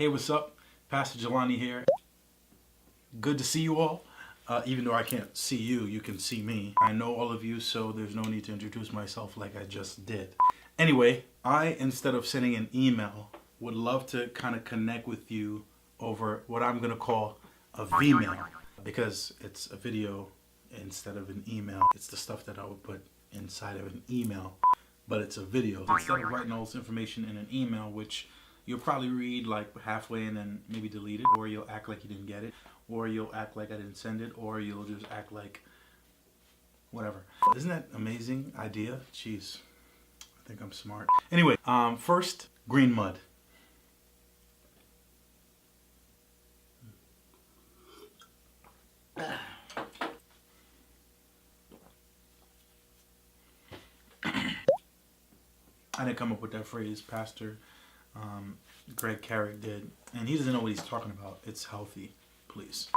Hey, what's up? Pastor Jelani here. Good to see you all. Even though I can't see you, you can see me. I know all of you, so there's no need to introduce myself like I just did. Anyway, instead of sending an email, would love to kind of connect with you over what I'm going to call a V-mail, because it's a video instead of an email. It's the stuff that I would put inside of an email, but it's a video. Instead of writing all this information in an email, which you'll probably read like halfway and then maybe delete it, or you'll act like you didn't get it, or you'll act like I didn't send it, or you'll just act like whatever. Isn't that an amazing idea? Jeez, I think I'm smart. Anyway, first, green mud. I didn't come up with that phrase. Pastor Greg Carrick did, and he doesn't know what he's talking about. It's healthy, please.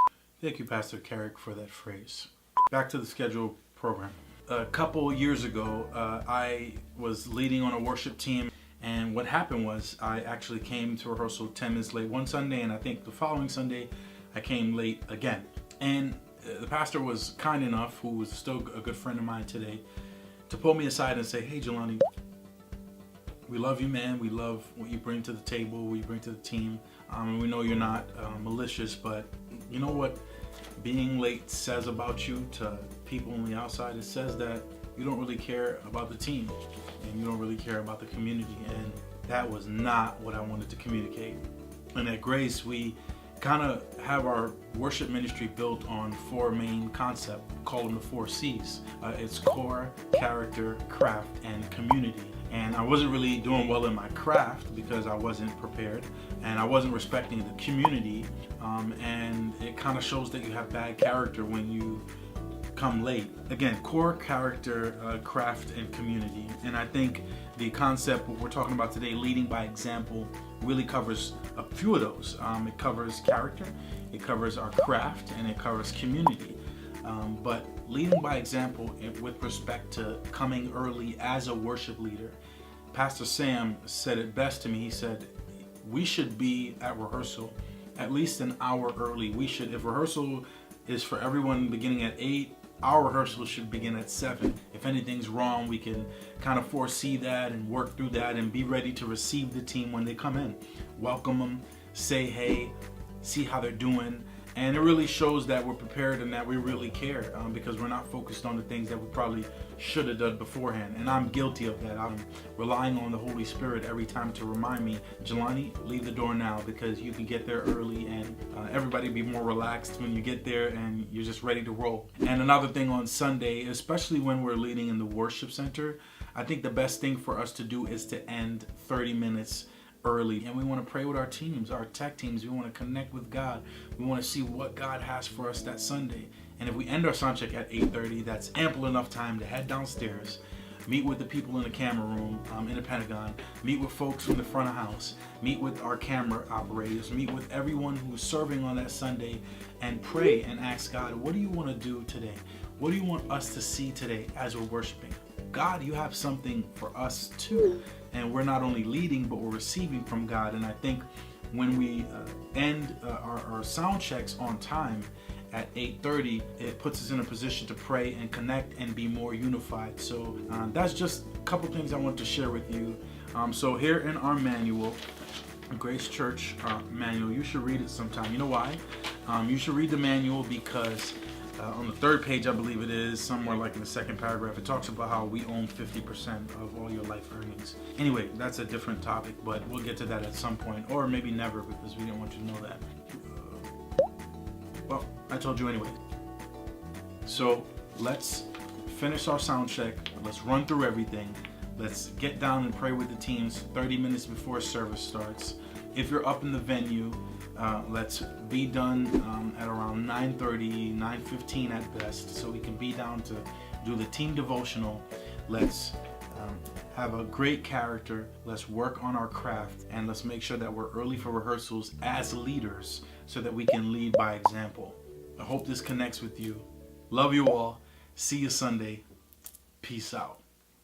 Thank you, Pastor Carrick, for that phrase. Back to the scheduled program. A couple years ago, I was leading on a worship team, and what happened was I actually came to rehearsal 10 minutes late one Sunday, and I think the following Sunday I came late again. And the pastor was kind enough, who was still a good friend of mine today, to pull me aside and say, "Hey, Jelani, we love you, man. We love what you bring to the table, what you bring to the team. We know you're not malicious, but you know what being late says about you to people on the outside? It says that you don't really care about the team, and you don't really care about the community." And that was not what I wanted to communicate. And at Grace, we kind of have our worship ministry built on four main concepts. We call them the 4 C's. It's core, character, craft, and community. And I wasn't really doing well in my craft because I wasn't prepared, and I wasn't respecting the community. And it kind of shows that you have bad character when you come late. Again, core, character, craft, and community. And I think the concept what we're talking about today, leading by example, really covers a few of those. It covers character, it covers our craft, and it covers community. But leading by example with respect to coming early as a worship leader, Pastor Sam said it best to me. He said, we should be at rehearsal at least an hour early. If rehearsal is for everyone beginning at 8, our rehearsal should begin at 7. If anything's wrong, we can kind of foresee that and work through that and be ready to receive the team when they come in. Welcome them, say hey, see how they're doing. And it really shows that we're prepared and that we really care, because we're not focused on the things that we probably should have done beforehand. And I'm guilty of that. I'm relying on the Holy Spirit every time to remind me, Jelani, leave the door now, because you can get there early and everybody be more relaxed when you get there and you're just ready to roll. And another thing on Sunday, especially when we're leading in the worship center, I think the best thing for us to do is to end 30 minutes early. And we want to pray with our teams, our tech teams. We want to connect with God. We want to see what God has for us that Sunday. And if we end our sound check at 8:30, that's ample enough time to head downstairs, meet with the people in the camera room in the Pentagon, meet with folks from the front of house, meet with our camera operators, meet with everyone who's serving on that Sunday, and pray and ask God, what do you want to do today? What do you want us to see today as we're worshiping? God, you have something for us too. And we're not only leading, but we're receiving from God. And I think when we end our sound checks on time at 8:30, it puts us in a position to pray and connect and be more unified. So that's just a couple things I want to share with you. So here in our manual, Grace Church manual, you should read it sometime. You know why? You should read the manual because on the 3rd page, I believe it is, somewhere like in the 2nd paragraph, it talks about how we own 50% of all your life earnings. Anyway, that's a different topic, but we'll get to that at some point, or maybe never, because we didn't want you to know that. Well, I told you anyway. So let's finish our sound check. Let's run through everything. Let's get down and pray with the teams 30 minutes before service starts. If you're up in the venue, let's be done at around 9:30, 9:15 at best, so we can be down to do the team devotional. Let's have a great character. Let's work on our craft, and let's make sure that we're early for rehearsals as leaders so that we can lead by example. I hope this connects with you. Love you all. See you Sunday. Peace out.